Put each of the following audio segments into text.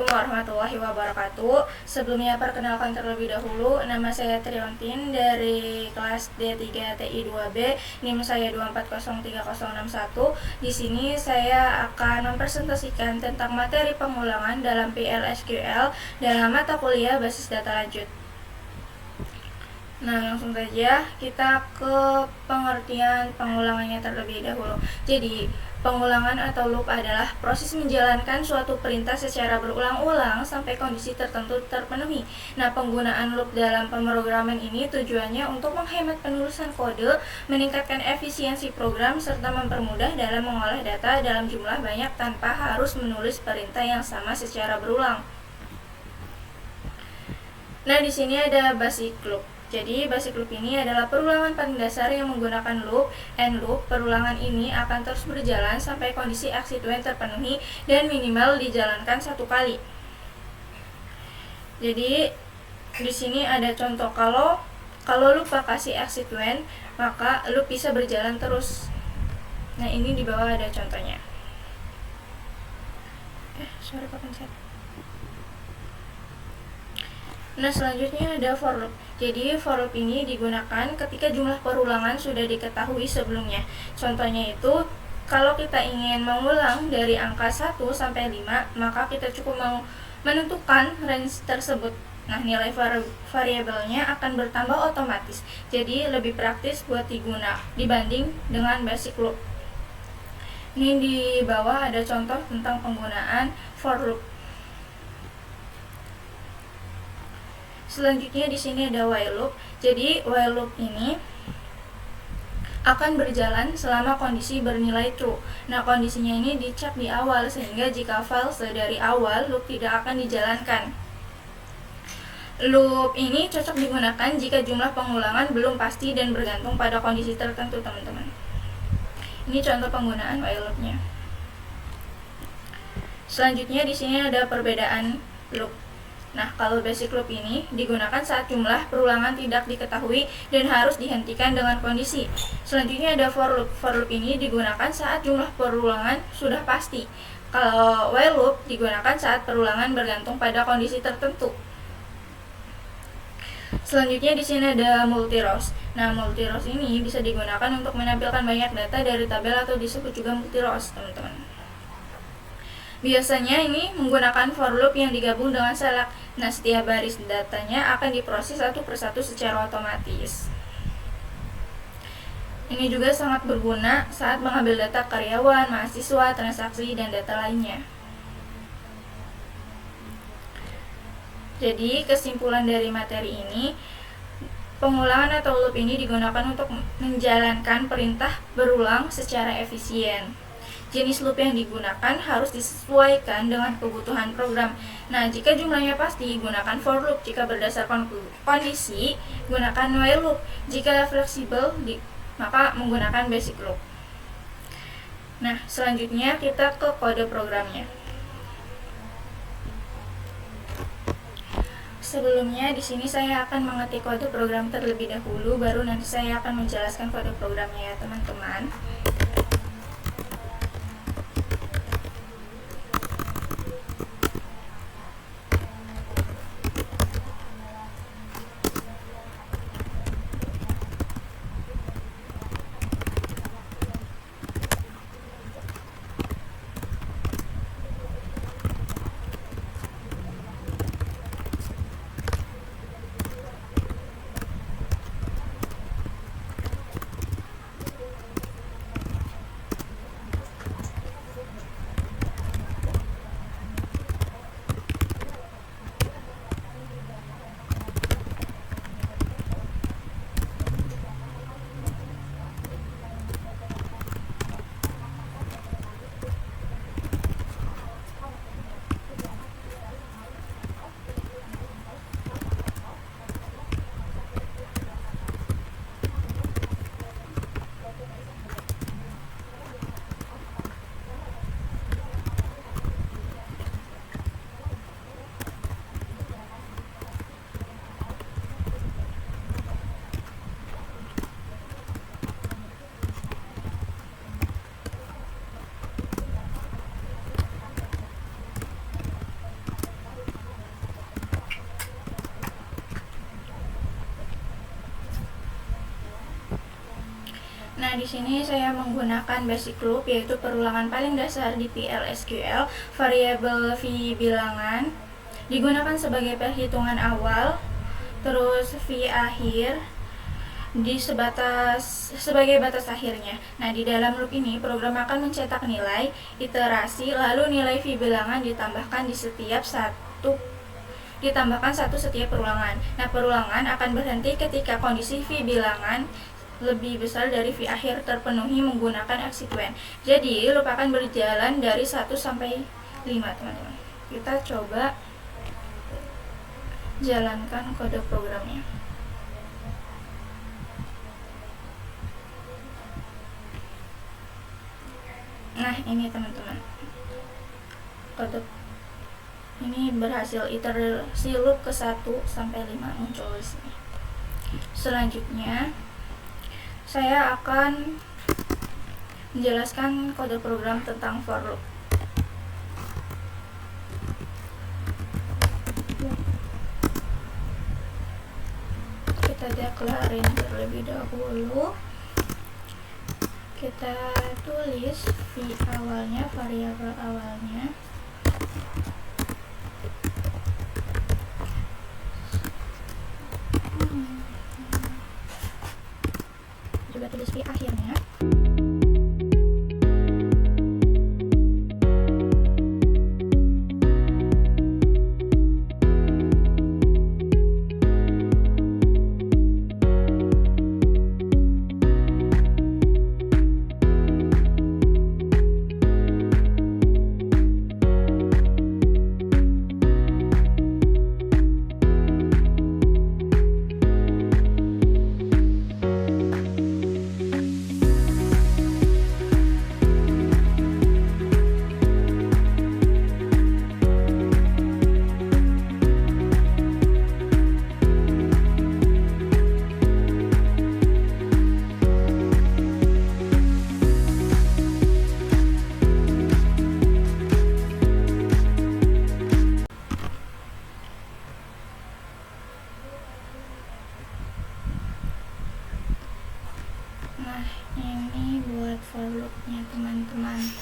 warahmatullahi wabarakatuh. Sebelumnya perkenalkan terlebih dahulu, nama saya Triontin dari kelas D3 TI 2B, NIM saya 2403061. Di sini saya akan mempresentasikan tentang materi pengulangan dalam PL/SQL dalam mata kuliah basis data lanjut. Nah, langsung saja kita ke pengertian pengulangannya terlebih dahulu. Jadi, pengulangan atau loop adalah proses menjalankan suatu perintah secara berulang-ulang sampai kondisi tertentu terpenuhi. Nah, penggunaan loop dalam pemrograman ini tujuannya untuk menghemat penulisan kode, meningkatkan efisiensi program, serta mempermudah dalam mengolah data dalam jumlah banyak tanpa harus menulis perintah yang sama secara berulang. Nah, di sini ada basic loop. Jadi, basic loop ini adalah perulangan paling dasar yang menggunakan loop and loop. Perulangan ini akan terus berjalan sampai kondisi eksekuen terpenuhi dan minimal dijalankan satu kali. Jadi, di sini ada contoh kalau loop kasih eksekuen, maka loop bisa berjalan terus. Nah, ini di bawah ada contohnya. Nah, selanjutnya ada for loop. Jadi, for loop ini digunakan ketika jumlah perulangan sudah diketahui sebelumnya. Contohnya itu, kalau kita ingin mengulang dari angka 1 sampai 5, maka kita cukup menentukan range tersebut. Nah, nilai variabelnya akan bertambah otomatis. Jadi, lebih praktis buat dibanding dengan basic loop. Ini di bawah ada contoh tentang penggunaan for loop. Selanjutnya di sini ada while loop. Jadi while loop ini akan berjalan selama kondisi bernilai true. Nah, kondisinya ini dicap di awal sehingga jika false dari awal, loop tidak akan dijalankan. Loop ini cocok digunakan jika jumlah pengulangan belum pasti dan bergantung pada kondisi tertentu, teman-teman. Ini contoh penggunaan while loop-nya. Selanjutnya di sini ada perbedaan loop. Nah, kalau basic loop ini digunakan saat jumlah perulangan tidak diketahui dan harus dihentikan dengan kondisi. Selanjutnya ada for loop. For loop ini digunakan saat jumlah perulangan sudah pasti. Kalau while loop digunakan saat perulangan bergantung pada kondisi tertentu. Selanjutnya di sini ada multi-rows. Nah, multi-rows ini bisa digunakan untuk menampilkan banyak data dari tabel atau disebut juga multi-rows, teman-teman. Biasanya ini menggunakan for loop yang digabung dengan select. Nah, setiap baris datanya akan diproses satu persatu secara otomatis. Ini juga sangat berguna saat mengambil data karyawan, mahasiswa, transaksi, dan data lainnya. Jadi, kesimpulan dari materi ini, pengulangan atau loop ini digunakan untuk menjalankan perintah berulang secara efisien. Jenis loop yang digunakan harus disesuaikan dengan kebutuhan program. Nah, jika jumlahnya pasti, gunakan for loop. Jika berdasarkan kondisi, gunakan while loop. Jika fleksibel, maka menggunakan basic loop. Nah, selanjutnya kita ke kode programnya. Sebelumnya, di sini saya akan mengetik kode program terlebih dahulu, baru nanti saya akan menjelaskan kode programnya ya, teman-teman. Nah, di sini saya menggunakan basic loop, yaitu perulangan paling dasar di PL/SQL. Variabel v bilangan digunakan sebagai perhitungan awal, terus v akhir sebagai batas akhirnya. Nah, di dalam loop ini program akan mencetak nilai, iterasi, lalu nilai v bilangan ditambahkan satu setiap perulangan. Nah, perulangan akan berhenti ketika kondisi v bilangan lebih besar dari v akhir terpenuhi menggunakan exequen. Jadi, loop akan berjalan dari 1 sampai 5, teman-teman. Kita coba jalankan kode programnya. Nah, ini teman-teman, kode ini berhasil, iterasi loop ke 1 sampai 5 muncul di sini. Selanjutnya saya akan menjelaskan kode program tentang for loop. Kita declarein terlebih dahulu. Kita tulis v awalnya, variabel awalnya, juga tulis v akhirnya. Nah, ini buat for loop-nya teman-teman.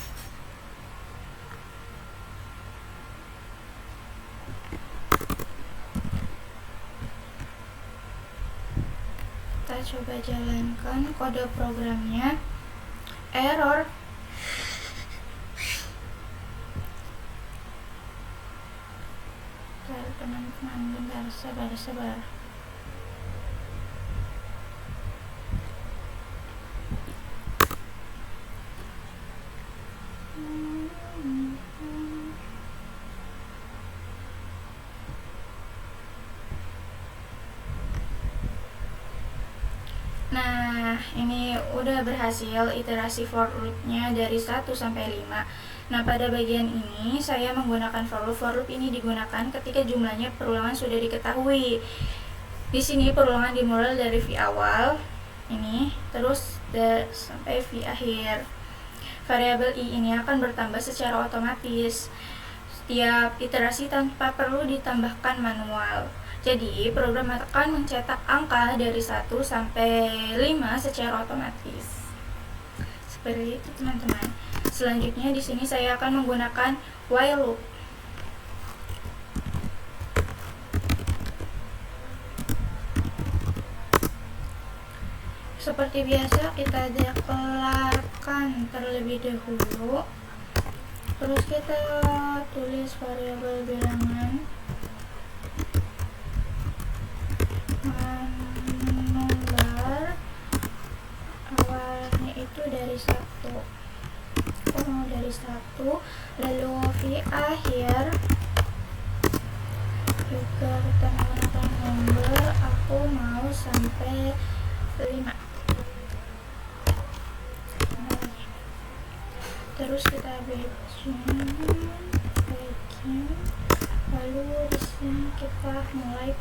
Kita coba jalankan kode programnya. Error. Teman-teman, bentar, sabar. Nah, ini udah berhasil iterasi for loop-nya dari 1 sampai 5. Nah, pada bagian ini saya menggunakan for loop. For loop ini digunakan ketika jumlahnya perulangan sudah diketahui. Di sini perulangan dimulai dari v awal ini, terus sampai v akhir. Variabel i ini akan bertambah secara otomatis setiap iterasi tanpa perlu ditambahkan manual. Jadi, program akan mencetak angka dari 1 sampai 5 secara otomatis. Seperti itu, teman-teman. Selanjutnya di sini saya akan menggunakan while loop. Seperti biasa, kita deklarkan terlebih dahulu. Terus kita tulis variabel bilangan nomor awalnya itu dari 1, lalu v akhir juga kita menggunakan nomor, aku mau sampai 5. Terus kita begin, lalu di sini kita mulai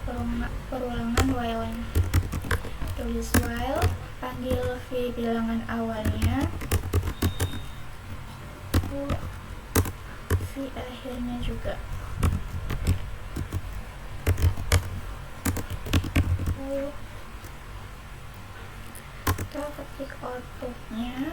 perulangan while-nya. Tulis while, panggil v bilangan awalnya, v akhirnya juga. kita ketik outputnya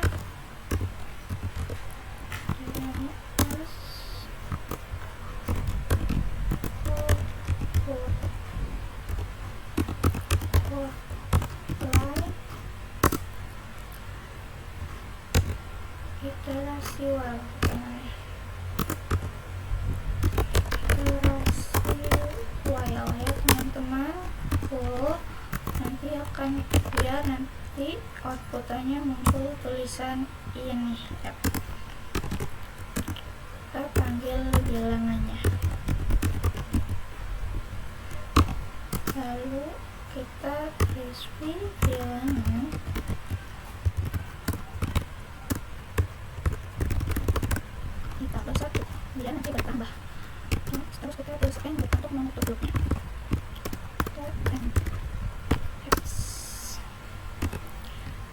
iterasi while ya teman-teman. Nanti akan biar nanti outputannya muncul tulisan ini ya. Kita panggil bilangannya, lalu kita isi bilangan ditambah 1 biar nanti bertambah. Terus kita tulis N untuk menutup loopnya.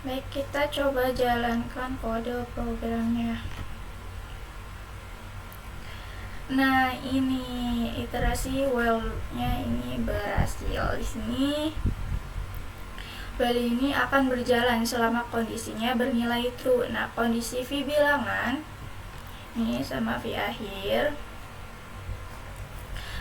Baik, kita coba jalankan kode programnya. Nah, ini iterasi while-nya ini berhasil. Di sini while ini akan berjalan selama kondisinya bernilai true. Nah, kondisi V bilangan ini sama V akhir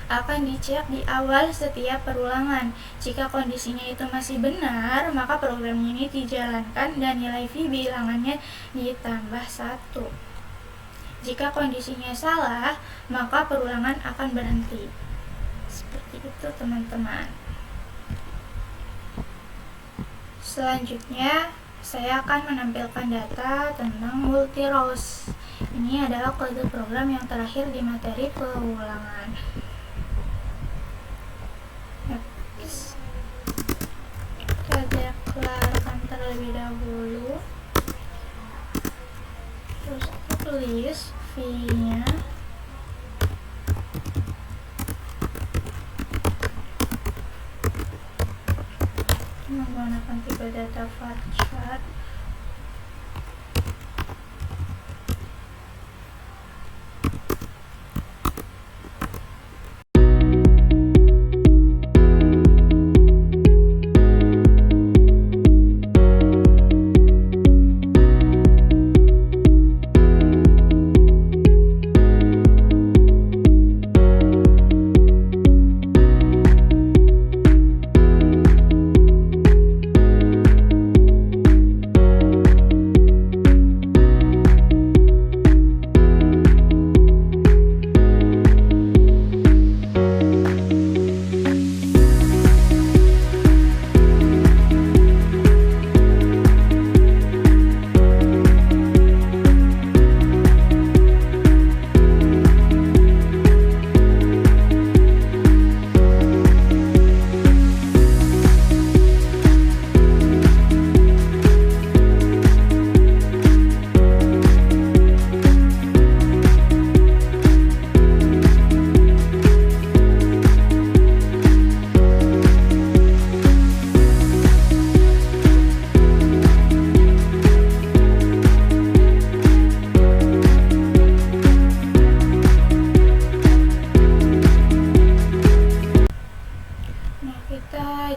akan dicek di awal setiap perulangan. Jika kondisinya itu masih benar, maka programnya ini dijalankan dan nilai V bilangannya ditambah 1. Jika kondisinya salah, maka perulangan akan berhenti. Seperti itu teman-teman. Selanjutnya, saya akan menampilkan data tentang multi-rows. Ini adalah kode program yang terakhir di materi perulangan. Kita deklarasikan terlebih dahulu. Terus kita tulis V-nya menggunakan tipe data varchar.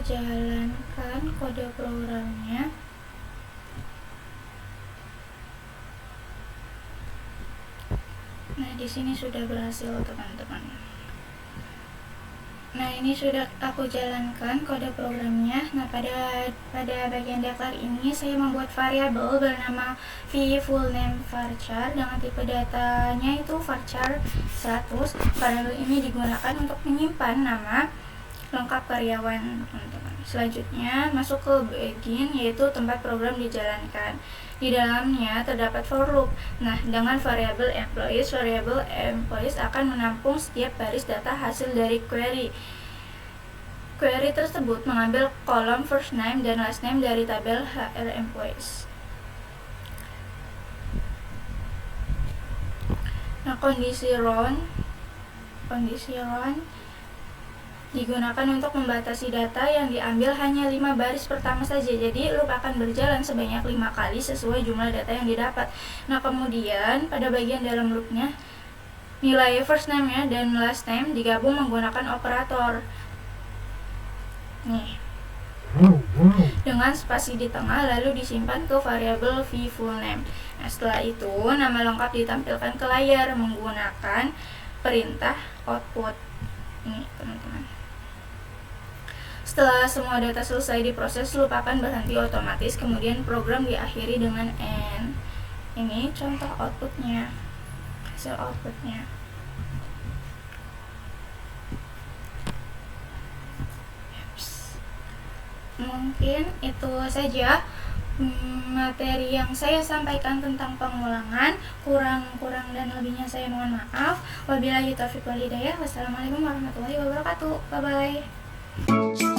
Jalankan kode programnya. Nah, di sini sudah berhasil teman-teman. Nah, ini sudah aku jalankan kode programnya. Nah, pada bagian deklar ini saya membuat variabel bernama v full name varchar dengan tipe datanya itu varchar 100. Variabel ini digunakan untuk menyimpan nama lengkap karyawan teman-teman. Selanjutnya masuk ke begin, yaitu tempat program dijalankan. Di dalamnya terdapat for loop. Nah, dengan variabel employees akan menampung setiap baris data hasil dari query. Query tersebut mengambil kolom first name dan last name dari tabel HR employees. Nah, kondisi run digunakan untuk membatasi data yang diambil hanya 5 baris pertama saja. Jadi loop akan berjalan sebanyak 5 kali sesuai jumlah data yang didapat. Nah, kemudian pada bagian dalam loopnya nilai first name-nya dan last name digabung menggunakan operator. Nih. dengan spasi di tengah, lalu disimpan ke variabel v full name. Nah, setelah itu nama lengkap ditampilkan ke layar menggunakan perintah output. Ini teman-teman. Setelah semua data selesai diproses, loop akan berhenti otomatis, kemudian program diakhiri dengan end. Ini contoh outputnya, hasil outputnya. Mungkin itu saja materi yang saya sampaikan tentang pengulangan. Kurang dan lebihnya saya mohon maaf. Wabillahi taufiq wal hidayah. Wassalamualaikum warahmatullahi wabarakatuh. Bye bye.